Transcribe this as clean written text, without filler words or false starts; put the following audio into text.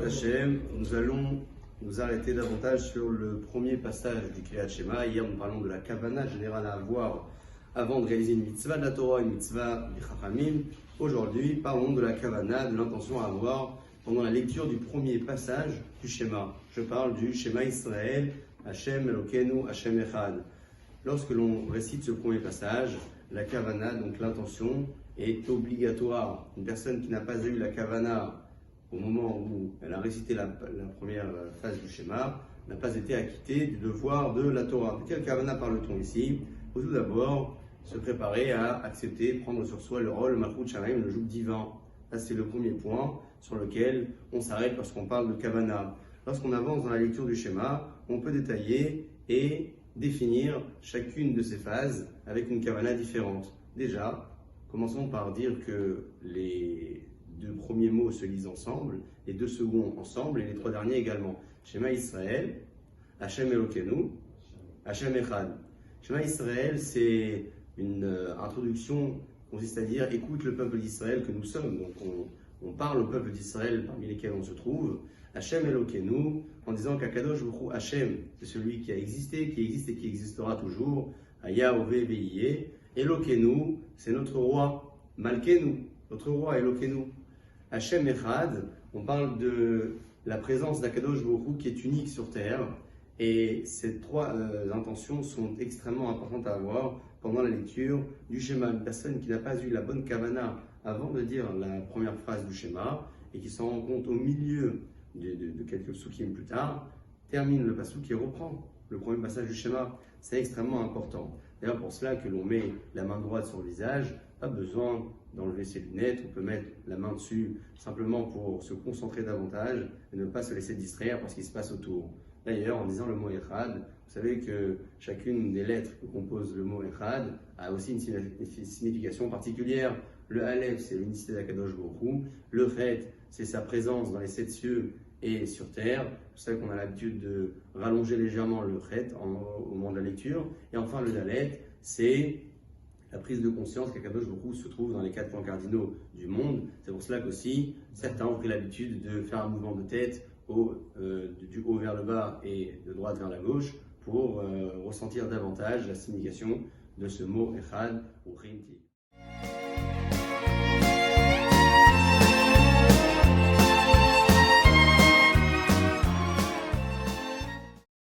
Hashem, nous allons nous arrêter davantage sur le premier passage du Kriyat Shema. Hier, nous parlons de la kavana générale à avoir avant de réaliser une mitzvah de la Torah, une mitzvah des Chachamim. Aujourd'hui, parlons de la kavana, de l'intention à avoir pendant la lecture du premier passage du Shema. Je parle du Shema Israël, Hashem Elokeinu, Hashem Echad. Lorsque l'on récite ce premier passage, la kavana, donc l'intention, est obligatoire. Une personne qui n'a pas eu la kavana au moment où elle a récité la première phase du schéma, n'a pas été acquittée du devoir de la Torah. De quelle kavana parle-t-on ici? Il faut tout d'abord se préparer à accepter, prendre sur soi le rôle Malchut Shamayim, le joug divin. Ça, c'est le premier point sur lequel on s'arrête lorsqu'on parle de kavana. Lorsqu'on avance dans la lecture du schéma, on peut détailler et définir chacune de ces phases avec une kavana différente. Déjà, commençons par dire que les deux premiers mots se lisent ensemble, les deux seconds ensemble et les trois derniers également. Shema Israël, Hashem Elokeinu, Hashem Echad. Shema Israël, c'est une introduction qui consiste à dire écoute le peuple d'Israël que nous sommes. Donc on parle au peuple d'Israël parmi lesquels on se trouve. Hashem Elokeinu, en disant qu'Akadosh Baruch Hu Hashem, c'est celui qui a existé, qui existe et qui existera toujours. Haya Ove Vehiye. Elokeinu, c'est notre roi. Malkenu, notre roi Elokeinu. Hashem Echad, on parle de la présence d'Akadosh Baruch Hu qui est unique sur terre. Et ces trois intentions sont extrêmement importantes à avoir pendant la lecture du schéma. Une personne qui n'a pas eu la bonne kavana avant de dire la première phrase du schéma et qui s'en rend compte au milieu de quelques psukim plus tard, termine le pasuk et reprend le premier passage du schéma. C'est extrêmement important. D'ailleurs, pour cela que l'on met la main droite sur le visage, pas besoin d'enlever ses lunettes, on peut mettre la main dessus simplement pour se concentrer davantage et ne pas se laisser distraire par ce qui se passe autour. D'ailleurs, en disant le mot Echad, vous savez que chacune des lettres que compose le mot Echad a aussi une signification particulière. Le Aleph, c'est l'unicité d'Akadosh Baruch Hu. Le Chet, c'est sa présence dans les sept cieux et sur terre. C'est ça qu'on a l'habitude de rallonger légèrement le Chet au moment de la lecture. Et enfin, le Dalet, c'est la prise de conscience qu'Akadosh Baruch Hu se trouve dans les quatre points cardinaux du monde. C'est pour cela qu'aussi, certains ont pris l'habitude de faire un mouvement de tête du haut vers le bas et de droite vers la gauche pour ressentir davantage la signification de ce mot Echad ou Rinti.